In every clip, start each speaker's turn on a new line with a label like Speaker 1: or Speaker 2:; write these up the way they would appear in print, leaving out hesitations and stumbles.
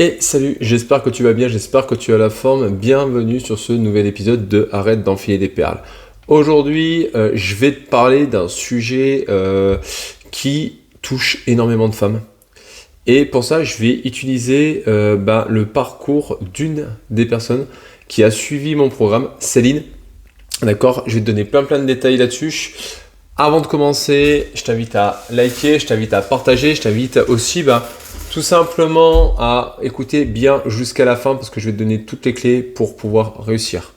Speaker 1: Et salut, j'espère que tu vas bien, j'espère que tu as la forme. Bienvenue sur ce nouvel épisode de Arrête d'enfiler des perles. Aujourd'hui, je vais te parler d'un sujet qui touche énormément de femmes. Et pour ça, je vais utiliser le parcours d'une des personnes qui a suivi mon programme, Céline. D'accord, je vais te donner plein de détails là-dessus. Avant de commencer, je t'invite à liker, je t'invite à partager, je t'invite aussi tout simplement à écouter bien jusqu'à la fin parce que je vais te donner toutes les clés pour pouvoir réussir.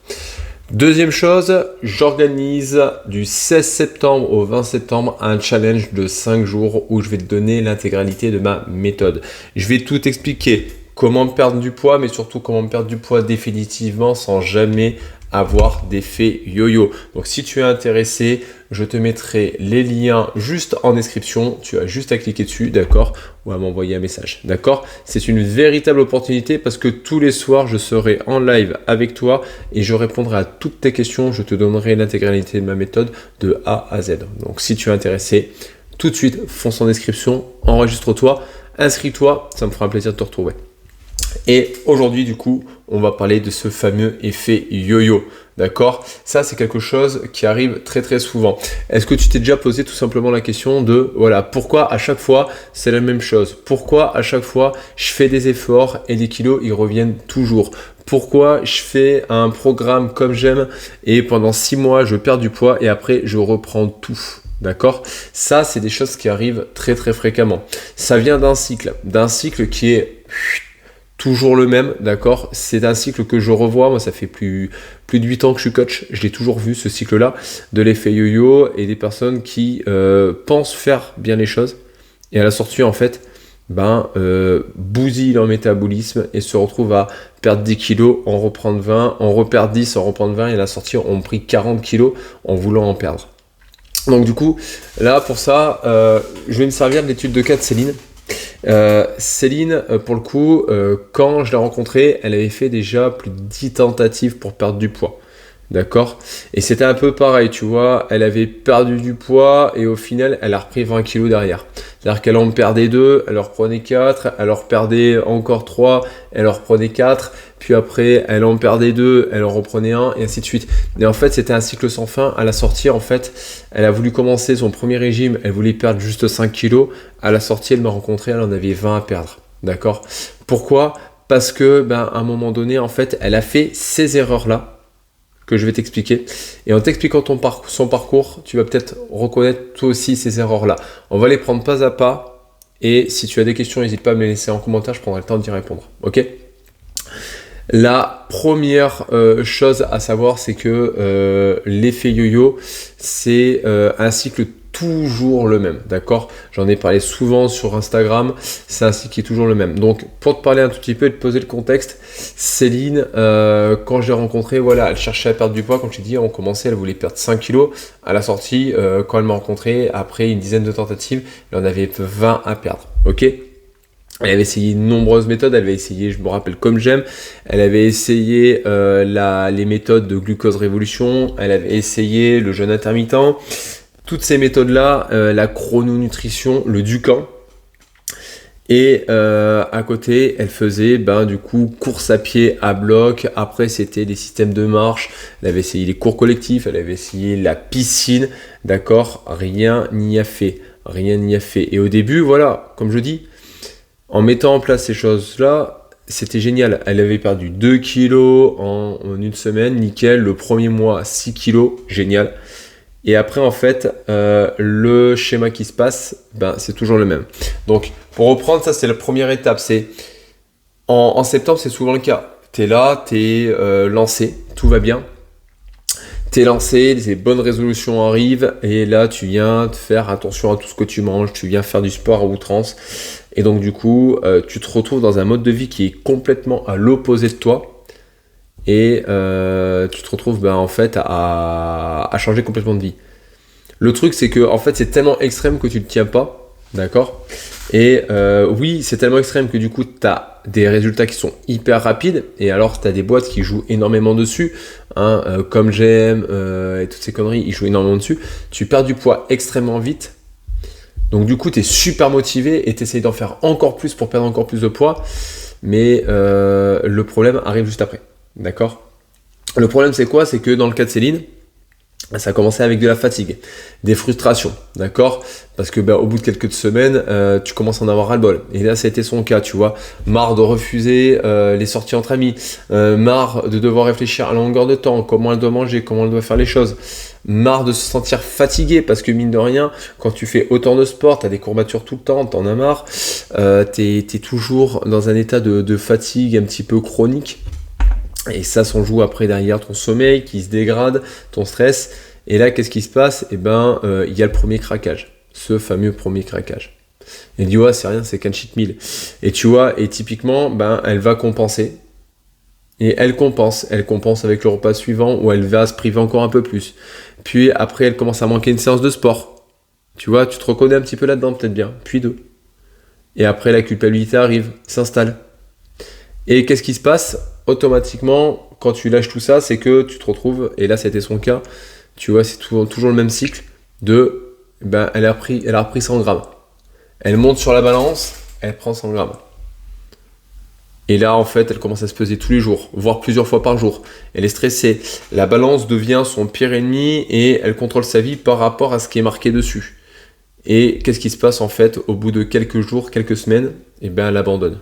Speaker 1: Deuxième chose, j'organise du 16 septembre au 20 septembre un challenge de 5 jours où je vais te donner l'intégralité de ma méthode. Je vais tout expliquer, comment perdre du poids, mais surtout comment perdre du poids définitivement sans jamais avoir d'effet yo-yo. Donc si tu es intéressé, je te mettrai les liens juste en description. Tu as juste à cliquer dessus, d'accord, ou à m'envoyer un message, d'accord. C'est une véritable opportunité parce que tous les soirs, je serai en live avec toi et je répondrai à toutes tes questions. Je te donnerai l'intégralité de ma méthode de A à Z. Donc si tu es intéressé, tout de suite, fonce en description, enregistre-toi, inscris-toi, ça me fera un plaisir de te retrouver. Et aujourd'hui, du coup, on va parler de ce fameux effet yo-yo, d'accord? Ça, c'est quelque chose qui arrive très souvent. Est-ce que tu t'es déjà posé tout simplement la question de, voilà, pourquoi à chaque fois, c'est la même chose? Pourquoi à chaque fois, je fais des efforts et les kilos, ils reviennent toujours? Pourquoi je fais un programme comme j'aime et pendant 6 mois, je perds du poids et après, je reprends tout? D'accord? Ça, c'est des choses qui arrivent très fréquemment. Ça vient d'un cycle qui est toujours le même, d'accord? C'est un cycle que je revois, moi ça fait plus de 8 ans que je suis coach, je l'ai toujours vu ce cycle-là, de l'effet yo-yo et des personnes qui pensent faire bien les choses et à la sortie en fait, bousillent leur métabolisme et se retrouvent à perdre 10 kilos, en reprendre 20, en reperdre 10, en reprendre 20 et à la sortie on pris 40 kilos en voulant en perdre. Donc du coup, là pour ça, je vais me servir de l'étude de cas de Céline. Céline, pour le coup, quand je l'ai rencontrée, elle avait fait déjà plus de 10 tentatives pour perdre du poids. D'accord? Et c'était un peu pareil, tu vois, elle avait perdu du poids et au final, elle a repris 20 kilos derrière. C'est-à-dire qu'elle en perdait 2, elle en reprenait 4, elle en reperdait encore 3, elle en reprenait 4, puis après, elle en perdait 2, elle en reprenait 1, et ainsi de suite. Et en fait, c'était un cycle sans fin. À la sortie, en fait, elle a voulu commencer son premier régime, elle voulait perdre juste 5 kilos. À la sortie, elle m'a rencontré, elle en avait 20 à perdre. D'accord? Pourquoi? Parce que, à un moment donné, en fait, elle a fait ces erreurs-là que je vais t'expliquer. Et en t'expliquant son parcours, tu vas peut-être reconnaître toi aussi ces erreurs-là. On va les prendre pas à pas. Et si tu as des questions, n'hésite pas à me les laisser en commentaire, je prendrai le temps d'y répondre. Ok? La première chose à savoir, c'est que l'effet yo-yo, c'est un cycle toujours le même, d'accord? J'en ai parlé souvent sur Instagram, c'est un cycle qui est toujours le même. Donc, pour te parler un tout petit peu et te poser le contexte, Céline, quand je l'ai rencontrée, voilà, elle cherchait à perdre du poids. Comme je t'ai dit, on commençait, elle voulait perdre 5 kilos. À la sortie, quand elle m'a rencontré, après une dizaine de tentatives, elle en avait 20 à perdre, ok? Elle avait essayé de nombreuses méthodes, elle avait essayé, je me rappelle comme j'aime, elle avait essayé les méthodes de glucose révolution, elle avait essayé le jeûne intermittent, toutes ces méthodes-là, la chrononutrition, le Ducan. Et à côté, elle faisait du coup course à pied à bloc. Après, c'était les systèmes de marche. Elle avait essayé les cours collectifs, elle avait essayé la piscine. D'accord, rien n'y a fait. Rien n'y a fait. Et au début, voilà, comme je dis, en mettant en place ces choses-là, c'était génial. Elle avait perdu 2 kilos en une semaine, nickel. Le premier mois, 6 kilos, génial. Et après, en fait, le schéma qui se passe, c'est toujours le même. Donc, pour reprendre, ça, c'est la première étape. C'est en septembre, c'est souvent le cas. Tu es là, tu es lancé, tout va bien. Tu es lancé, les bonnes résolutions arrivent et là, tu viens te faire attention à tout ce que tu manges, tu viens faire du sport à outrance. Et donc, du coup, tu te retrouves dans un mode de vie qui est complètement à l'opposé de toi. Et tu te retrouves en fait à changer complètement de vie. Le truc, c'est que en fait, c'est tellement extrême que tu ne tiens pas, d'accord? Et oui, c'est tellement extrême que du coup, tu as des résultats qui sont hyper rapides. Et alors, tu as des boîtes qui jouent énormément dessus, comme j'aime et toutes ces conneries, ils jouent énormément dessus. Tu perds du poids extrêmement vite. Donc du coup, tu es super motivé et tu essayes d'en faire encore plus pour perdre encore plus de poids. mais le problème arrive juste après. D'accord ? Le problème, c'est quoi ? C'est que dans le cas de Céline, ça a commencé avec de la fatigue, des frustrations, d'accord ? Parce que au bout de quelques semaines, tu commences à en avoir ras-le-bol. Et là, ça a été son cas, tu vois. Marre de refuser les sorties entre amis, marre de devoir réfléchir à la longueur de temps, comment elle doit manger, comment elle doit faire les choses, marre de se sentir fatigué, parce que mine de rien, quand tu fais autant de sport, tu as des courbatures tout le temps, t'en as marre, t'es toujours dans un état de fatigue un petit peu chronique. Et ça s'en joue après derrière ton sommeil qui se dégrade, ton stress. Et là, qu'est-ce qui se passe ? Il y a le premier craquage, ce fameux premier craquage. Elle dit ouais, c'est rien, c'est qu'un cheat meal. Et tu vois, et typiquement, elle va compenser. Et elle compense avec le repas suivant où elle va se priver encore un peu plus. Puis après, elle commence à manquer une séance de sport. Tu vois, tu te reconnais un petit peu là-dedans, peut-être bien. Puis 2. Et après, la culpabilité arrive, s'installe. Et qu'est-ce qui se passe ? Automatiquement, quand tu lâches tout ça, c'est que tu te retrouves, et là c'était son cas, tu vois, c'est toujours le même cycle de, elle a repris 100 grammes. Elle monte sur la balance, elle prend 100 grammes. Et là, en fait, elle commence à se peser tous les jours, voire plusieurs fois par jour. Elle est stressée. La balance devient son pire ennemi et elle contrôle sa vie par rapport à ce qui est marqué dessus. Et qu'est-ce qui se passe en fait au bout de quelques jours, quelques semaines ? Elle abandonne.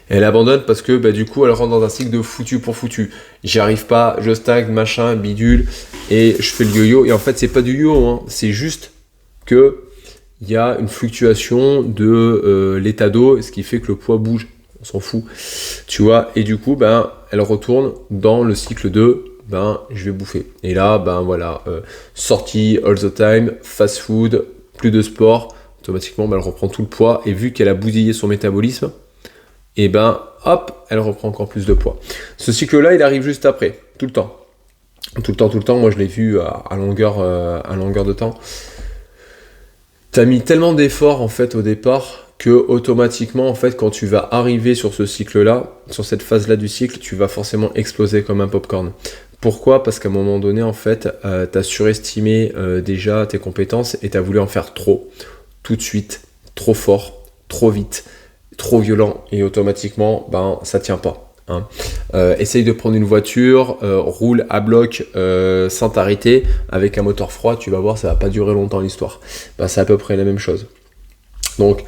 Speaker 1: Elle abandonne parce que du coup elle rentre dans un cycle de foutu pour foutu. J'y arrive pas, je stagne, machin, bidule, et je fais le yo-yo. Et en fait c'est pas du yo, hein. C'est juste que il y a une fluctuation de l'état d'eau, ce qui fait que le poids bouge. On s'en fout, tu vois. Et du coup elle retourne dans le cycle de je vais bouffer. Et là sortie all the time, fast food, plus de sport. Automatiquement elle reprend tout le poids. Et vu qu'elle a bousillé son métabolisme, et hop, elle reprend encore plus de poids. Ce cycle-là, il arrive juste après, tout le temps. Tout le temps, moi je l'ai vu à longueur de temps. T'as mis tellement d'efforts en fait au départ que automatiquement en fait quand tu vas arriver sur ce cycle-là, sur cette phase-là du cycle, tu vas forcément exploser comme un popcorn. Pourquoi ? Parce qu'à un moment donné en fait, t'as surestimé déjà tes compétences et t'as voulu en faire trop, tout de suite, trop fort, trop vite. Trop violent et automatiquement ça tient pas, hein. Essaye de prendre une voiture, roule à bloc sans t'arrêter avec un moteur froid, tu vas voir ça va pas durer longtemps l'histoire. C'est à peu près la même chose. Donc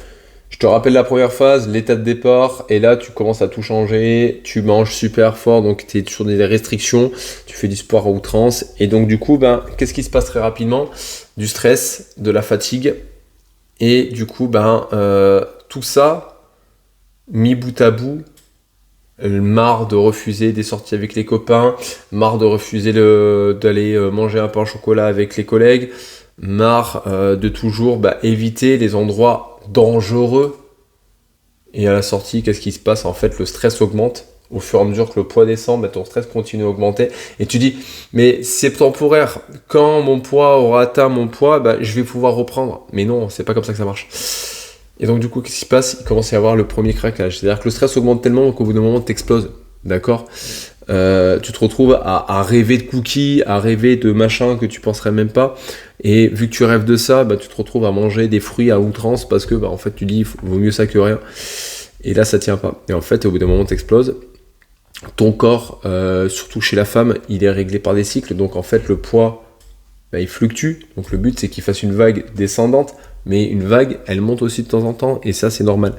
Speaker 1: je te rappelle la première phase, l'état de départ, et là tu commences à tout changer, tu manges super fort, donc tu es sur des restrictions, tu fais du sport à outrance, et donc du coup qu'est-ce qui se passe très rapidement ? Du stress, de la fatigue, et du coup tout ça mis bout à bout, marre de refuser des sorties avec les copains, marre de refuser d'aller manger un pain au chocolat avec les collègues, marre de toujours éviter les endroits dangereux. Et à la sortie, qu'est-ce qui se passe ? En fait, le stress augmente. Au fur et à mesure que le poids descend, ton stress continue à augmenter. Et tu dis, mais c'est temporaire. Quand mon poids aura atteint mon poids, je vais pouvoir reprendre. Mais non, c'est pas comme ça que ça marche. Et donc du coup, qu'est-ce qui se passe ? Il commence à y avoir le premier craquage. C'est-à-dire que le stress augmente tellement qu'au bout d'un moment, t'exploses. D'accord ? Tu te retrouves à rêver de cookies, à rêver de machins que tu penserais même pas. Et vu que tu rêves de ça, tu te retrouves à manger des fruits à outrance parce que en fait, tu dis, vaut mieux ça que rien. Et là, ça tient pas. Et en fait, au bout d'un moment, t'exploses. Ton corps, surtout chez la femme, il est réglé par des cycles. Donc en fait, le poids, il fluctue. Donc le but, c'est qu'il fasse une vague descendante. Mais une vague, elle monte aussi de temps en temps, et ça, c'est normal.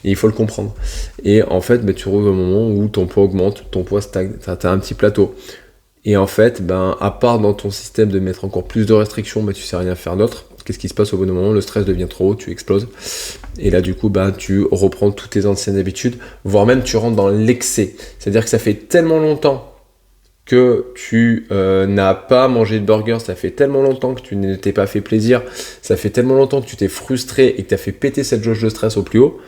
Speaker 1: Et il faut le comprendre. Et en fait, tu trouves un moment où ton poids augmente, ton poids stagne, tu as un petit plateau. Et en fait, à part dans ton système de mettre encore plus de restrictions, tu sais rien faire d'autre. Qu'est-ce qui se passe au bon moment ? Le stress devient trop haut, tu exploses. Et là, du coup, tu reprends toutes tes anciennes habitudes, voire même tu rentres dans l'excès. C'est-à-dire que ça fait tellement longtemps que tu n'as pas mangé de burger, ça fait tellement longtemps que tu ne t'es pas fait plaisir, ça fait tellement longtemps que tu t'es frustré et que tu as fait péter cette jauge de stress au plus haut,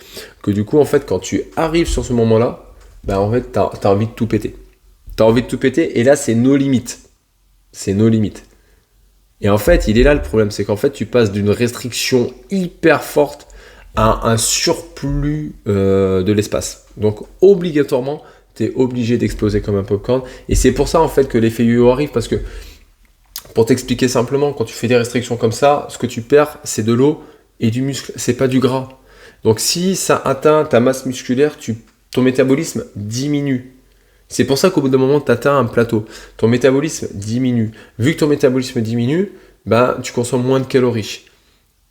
Speaker 1: que du coup, en fait, quand tu arrives sur ce moment-là, en fait, tu as envie de tout péter. Tu as envie de tout péter, et là, c'est nos limites. C'est nos limites. Et en fait, il est là le problème, c'est qu'en fait, tu passes d'une restriction hyper forte à un surplus de l'espace. Donc, obligatoirement, t'es obligé d'exploser comme un popcorn. Et c'est pour ça en fait que l'effet yo-yo arrive, parce que pour t'expliquer simplement, quand tu fais des restrictions comme ça, ce que tu perds, c'est de l'eau et du muscle, c'est pas du gras. Donc si ça atteint ta masse musculaire, tu ton métabolisme diminue. C'est pour ça qu'au bout d'un moment, tu atteins un plateau. Ton métabolisme diminue. Vu que ton métabolisme diminue, ben, tu consommes moins de calories.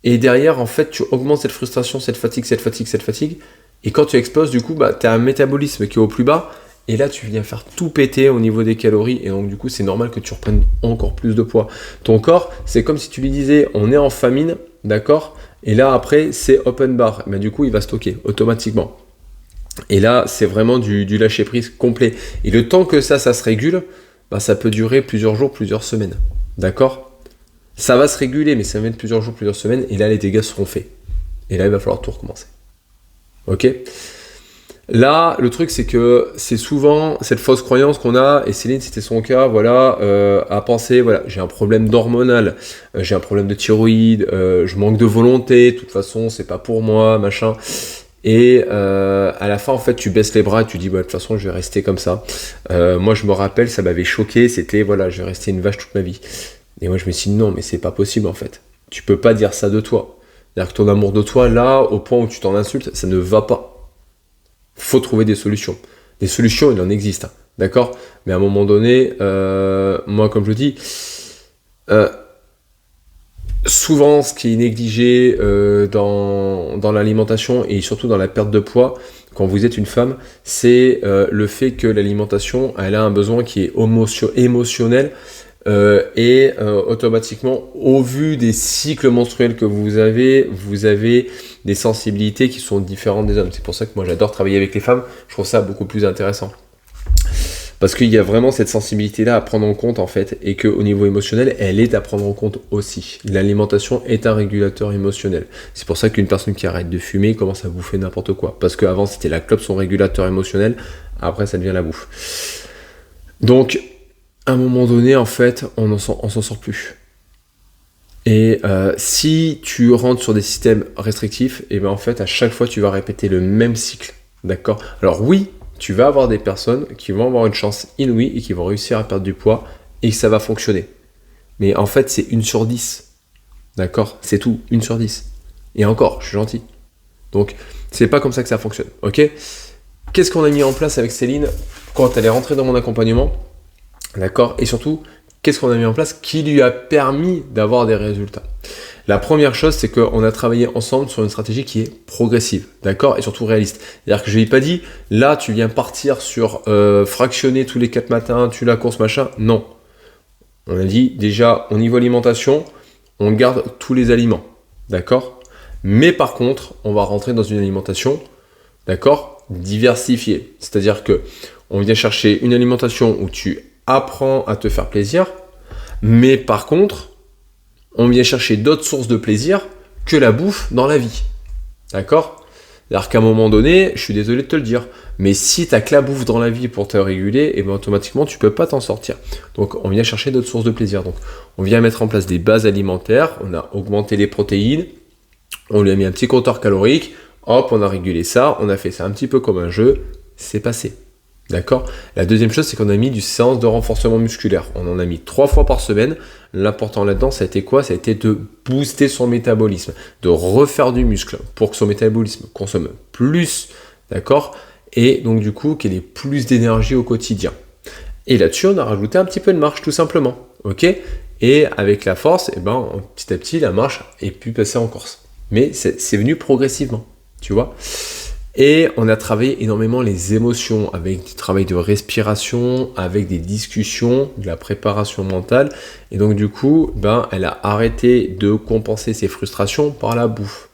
Speaker 1: Et derrière, en fait, tu augmentes cette frustration, cette fatigue. Et quand tu exploses, du coup, bah, tu as un métabolisme qui est au plus bas. Et là, tu viens faire tout péter au niveau des calories. Et donc, du coup, c'est normal que tu reprennes encore plus de poids. Ton corps, c'est comme si tu lui disais, on est en famine, d'accord? Et là, après, c'est open bar. Ben, du coup, il va stocker automatiquement. Et là, c'est vraiment du lâcher-prise complet. Et le temps que ça se régule, ben, ça peut durer plusieurs jours, plusieurs semaines. D'accord? Ça va se réguler, mais ça va mettre plusieurs jours, plusieurs semaines. Et là, les dégâts seront faits. Et là, il va falloir tout recommencer. Ok? Là, le truc, c'est que c'est souvent cette fausse croyance qu'on a, et Céline, c'était son cas, voilà, à penser, voilà, j'ai un problème d'hormonal, j'ai un problème de thyroïde, je manque de volonté, de toute façon, c'est pas pour moi, machin. Et à la fin, en fait, tu baisses les bras et tu dis, bah, de toute façon, je vais rester comme ça. Moi, je me rappelle, ça m'avait choqué, c'était, voilà, je vais rester une vache toute ma vie. Et moi, je me suis dit, non, mais c'est pas possible, en fait. Tu peux pas dire ça de toi. C'est-à-dire que ton amour de toi, là, au point où tu t'en insultes, ça ne va pas. Faut trouver des solutions. Des solutions, il en existe, hein, d'accord? Mais à un moment donné, moi, comme je le dis, souvent, ce qui est négligé dans l'alimentation et surtout dans la perte de poids, quand vous êtes une femme, c'est le fait que l'alimentation, elle a un besoin qui est émotionnel et automatiquement, au vu des cycles menstruels que vous avez des sensibilités qui sont différentes des hommes. C'est pour ça que moi, j'adore travailler avec les femmes. Je trouve ça beaucoup plus intéressant. Parce qu'il y a vraiment cette sensibilité-là à prendre en compte, en fait, et qu'au niveau émotionnel, elle est à prendre en compte aussi. L'alimentation est un régulateur émotionnel. C'est pour ça qu'une personne qui arrête de fumer commence à bouffer n'importe quoi. Parce qu'avant, c'était la clope, son régulateur émotionnel. Après, ça devient la bouffe. Donc, à un moment donné, en fait, on s'en sort plus. Et si tu rentres sur des systèmes restrictifs, et ben en fait, à chaque fois, tu vas répéter le même cycle. D'accord? Alors oui, tu vas avoir des personnes qui vont avoir une chance inouïe et qui vont réussir à perdre du poids et que ça va fonctionner. Mais en fait, c'est 1 sur 10. D'accord? C'est tout, 1 sur 10. Et encore, je suis gentil. Donc, c'est pas comme ça que ça fonctionne. Ok? Qu'est-ce qu'on a mis en place avec Céline quand elle est rentrée dans mon accompagnement? D'accord? Et surtout, qu'est-ce qu'on a mis en place qui lui a permis d'avoir des résultats? La première chose, c'est qu'on a travaillé ensemble sur une stratégie qui est progressive, d'accord? Et surtout réaliste. C'est-à-dire que je ne lui ai pas dit, là, tu viens partir sur fractionner tous les 4 matins, tu la course, machin. Non. On a dit, déjà, au niveau alimentation, on garde tous les aliments, d'accord? Mais par contre, on va rentrer dans une alimentation, d'accord, diversifiée. C'est-à-dire que on vient chercher une alimentation où tu apprends à te faire plaisir, mais par contre, on vient chercher d'autres sources de plaisir que la bouffe dans la vie. D'accord? C'est-à-dire qu'à un moment donné, je suis désolé de te le dire, mais si tu n'as que la bouffe dans la vie pour te réguler, et bien automatiquement, tu ne peux pas t'en sortir. Donc, on vient chercher d'autres sources de plaisir. Donc, on vient mettre en place des bases alimentaires, on a augmenté les protéines, on lui a mis un petit compteur calorique, hop, on a régulé ça, on a fait ça un petit peu comme un jeu, c'est passé. D'accord? La deuxième chose, c'est qu'on a mis du séance de renforcement musculaire. On en a mis 3 fois par semaine. L'important là-dedans, ça a été quoi? Ça a été de booster son métabolisme, de refaire du muscle pour que son métabolisme consomme plus, d'accord? Et donc du coup, qu'il ait plus d'énergie au quotidien. Et là-dessus, on a rajouté un petit peu de marche, tout simplement. Ok? Et avec la force, eh ben, petit à petit, la marche est pu passer en course. Mais c'est venu progressivement, tu vois? Et on a travaillé énormément les émotions avec du travail de respiration, avec des discussions, de la préparation mentale. Et donc du coup, elle a arrêté de compenser ses frustrations par la bouffe.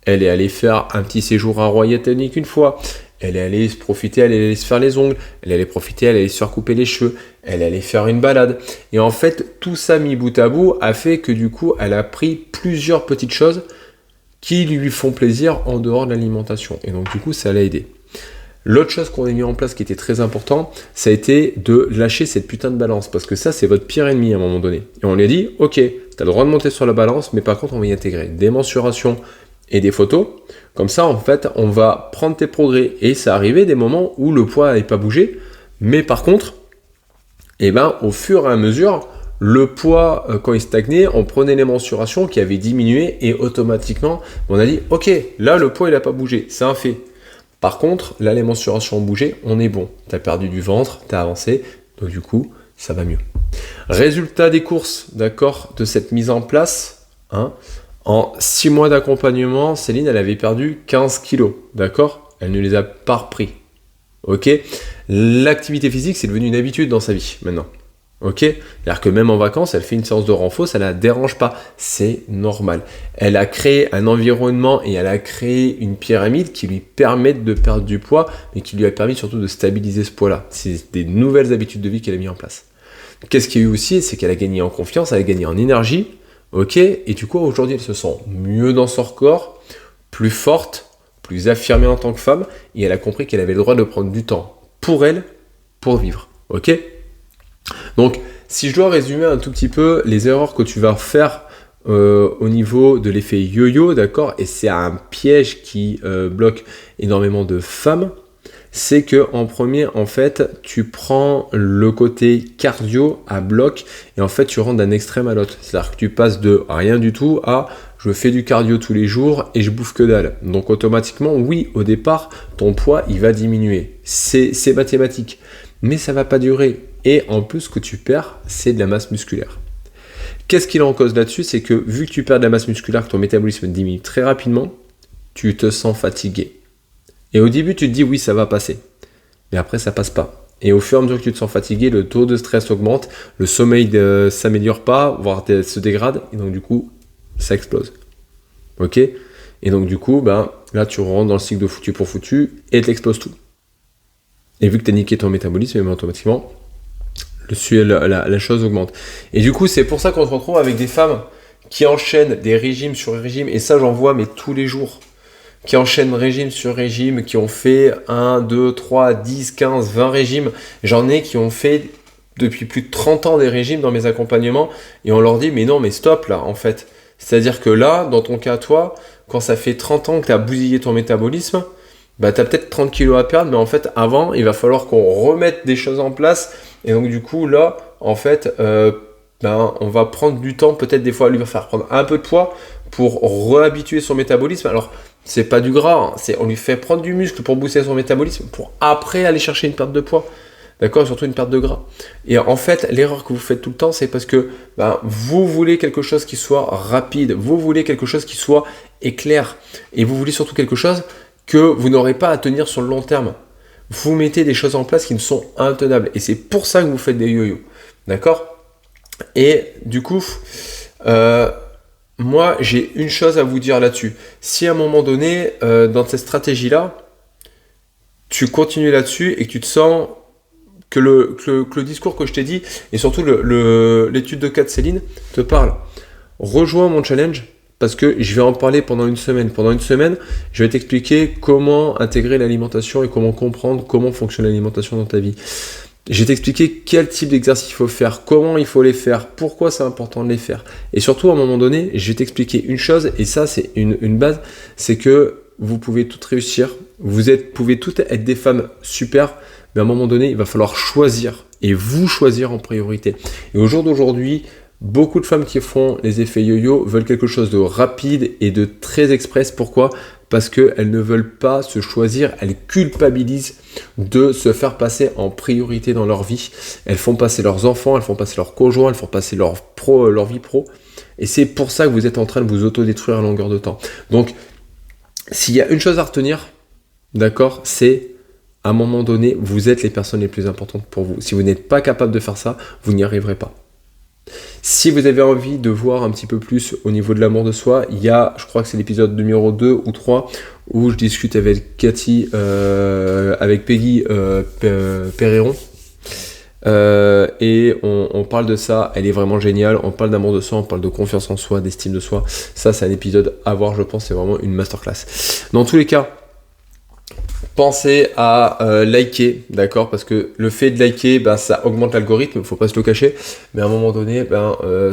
Speaker 1: Elle est allée faire un petit séjour à Royaume-Uni une fois. Elle est allée se profiter, elle est allée se faire les ongles. Elle est allée profiter, elle est allée se faire couper les cheveux. Elle est allée faire une balade. Et en fait, tout ça mis bout à bout a fait que du coup, elle a pris plusieurs petites choses qui lui font plaisir en dehors de l'alimentation. Et donc du coup, ça l'a aidé. L'autre chose qu'on a mis en place qui était très important, ça a été de lâcher cette putain de balance. Parce que ça, c'est votre pire ennemi à un moment donné. Et on lui a dit, ok, tu as le droit de monter sur la balance, mais par contre, on va y intégrer des mensurations et des photos. Comme ça, en fait, on va prendre tes progrès. Et ça arrivait des moments où le poids n'avait pas bougé. Mais par contre, au fur et à mesure, le poids, quand il stagnait, on prenait les mensurations qui avaient diminué et automatiquement, on a dit, ok, là, le poids, il n'a pas bougé. C'est un fait. Par contre, là, les mensurations ont bougé, on est bon. Tu as perdu du ventre, tu as avancé, donc du coup, ça va mieux. Résultat des courses, d'accord, de cette mise en place, hein, en 6 mois d'accompagnement, Céline, elle avait perdu 15 kilos, d'accord? Elle ne les a pas repris, ok? L'activité physique, c'est devenu une habitude dans sa vie, maintenant, ok? C'est-à-dire que même en vacances, elle fait une séance de renfort, ça ne la dérange pas, c'est normal. Elle a créé un environnement et elle a créé une pyramide qui lui permet de perdre du poids, mais qui lui a permis surtout de stabiliser ce poids-là. C'est des nouvelles habitudes de vie qu'elle a mis en place. Qu'est-ce qu'il y a eu aussi, c'est qu'elle a gagné en confiance, elle a gagné en énergie, ok, et du coup aujourd'hui elle se sent mieux dans son corps, plus forte, plus affirmée en tant que femme, et elle a compris qu'elle avait le droit de prendre du temps pour elle, pour vivre, ok. Donc si je dois résumer un tout petit peu les erreurs que tu vas faire au niveau de l'effet yo-yo, d'accord, et c'est un piège qui bloque énormément de femmes, c'est que en premier, en fait, tu prends le côté cardio à bloc et en fait, tu rentres d'un extrême à l'autre. C'est-à-dire que tu passes de rien du tout à je fais du cardio tous les jours et je bouffe que dalle. Donc automatiquement, oui, au départ, ton poids, il va diminuer. C'est mathématique. Mais ça va pas durer. Et en plus, ce que tu perds, c'est de la masse musculaire. Qu'est-ce qu'il en cause là-dessus? C'est que vu que tu perds de la masse musculaire, que ton métabolisme diminue très rapidement, tu te sens fatigué. Et au début, tu te dis oui, ça va passer. Mais après, ça passe pas. Et au fur et à mesure que tu te sens fatigué, le taux de stress augmente, le sommeil ne s'améliore pas, voire se dégrade, et donc du coup, ça explose. Ok? Et donc du coup, là, tu rentres dans le cycle de foutu pour foutu, et t'exploses tout. Et vu que tu as niqué ton métabolisme, automatiquement, la chose augmente. Et du coup, c'est pour ça qu'on se retrouve avec des femmes qui enchaînent des régimes sur régimes, et ça, j'en vois, mais tous les jours. Qui enchaînent régime sur régime, qui ont fait 1, 2, 3, 10, 15, 20 régimes. J'en ai qui ont fait depuis plus de 30 ans des régimes dans mes accompagnements et on leur dit mais non mais stop là en fait. C'est-à-dire que là, dans ton cas toi, quand ça fait 30 ans que tu as bousillé ton métabolisme, tu as peut-être 30 kilos à perdre, mais en fait avant, il va falloir qu'on remette des choses en place et donc du coup là, en fait, on va prendre du temps peut-être des fois à lui faire prendre un peu de poids pour réhabituer son métabolisme. Alors, c'est pas du gras, on lui fait prendre du muscle pour booster son métabolisme, pour après aller chercher une perte de poids. D'accord, surtout une perte de gras. Et en fait, l'erreur que vous faites tout le temps, c'est parce que vous voulez quelque chose qui soit rapide, vous voulez quelque chose qui soit éclair, et vous voulez surtout quelque chose que vous n'aurez pas à tenir sur le long terme. Vous mettez des choses en place qui ne sont intenables, et c'est pour ça que vous faites des yo-yo. D'accord ? Et du coup, moi, j'ai une chose à vous dire là-dessus. Si à un moment donné, dans cette stratégie-là, tu continues là-dessus et que tu te sens que le discours que je t'ai dit, et surtout l'étude de cas de Céline, te parle, rejoins mon challenge parce que je vais en parler pendant une semaine. Pendant une semaine, je vais t'expliquer comment intégrer l'alimentation et comment comprendre comment fonctionne l'alimentation dans ta vie. Je vais t'expliquer quel type d'exercice il faut faire, comment il faut les faire, pourquoi c'est important de les faire. Et surtout, à un moment donné, je vais t'expliquer une chose, et ça, c'est une base, c'est que vous pouvez toutes réussir, pouvez toutes être des femmes super, mais à un moment donné, il va falloir choisir, et vous choisir en priorité. Et au jour d'aujourd'hui, beaucoup de femmes qui font les effets yo-yo veulent quelque chose de rapide et de très express. Pourquoi ? Parce qu'elles ne veulent pas se choisir, elles culpabilisent de se faire passer en priorité dans leur vie. Elles font passer leurs enfants, elles font passer leurs conjoints, elles font passer leur vie pro. Et c'est pour ça que vous êtes en train de vous autodétruire à longueur de temps. Donc, s'il y a une chose à retenir, d'accord, c'est à un moment donné, vous êtes les personnes les plus importantes pour vous. Si vous n'êtes pas capable de faire ça, vous n'y arriverez pas. Si vous avez envie de voir un petit peu plus au niveau de l'amour de soi, il y a, je crois que c'est l'épisode numéro 2 ou 3, où je discute avec Cathy, avec Peggy Perreron. Et on parle de ça, elle est vraiment géniale, on parle d'amour de soi, on parle de confiance en soi, d'estime de soi. Ça, c'est un épisode à voir, je pense, c'est vraiment une masterclass. Dans tous les cas, pensez à liker, d'accord, parce que le fait de liker, ça augmente l'algorithme, il ne faut pas se le cacher, mais à un moment donné,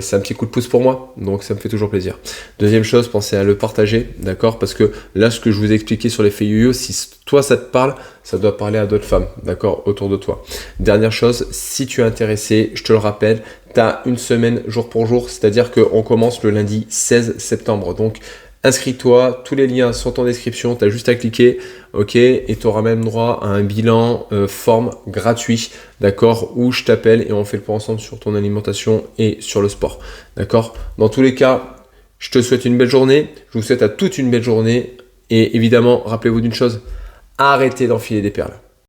Speaker 1: c'est un petit coup de pouce pour moi, donc ça me fait toujours plaisir. Deuxième chose, pensez à le partager, d'accord, parce que là, ce que je vous ai expliqué sur l'effet yo-yo, si toi ça te parle, ça doit parler à d'autres femmes, d'accord, autour de toi. Dernière chose, si tu es intéressé, je te le rappelle, tu as une semaine jour pour jour, c'est-à-dire qu'on commence le lundi 16 septembre, donc inscris-toi, tous les liens sont en description, tu as juste à cliquer, ok, et tu auras même droit à un bilan forme gratuit, d'accord, où je t'appelle et on fait le point ensemble sur ton alimentation et sur le sport, d'accord. Dans tous les cas, je te souhaite une belle journée, je vous souhaite à toute une belle journée et évidemment, rappelez-vous d'une chose, arrêtez d'enfiler des perles.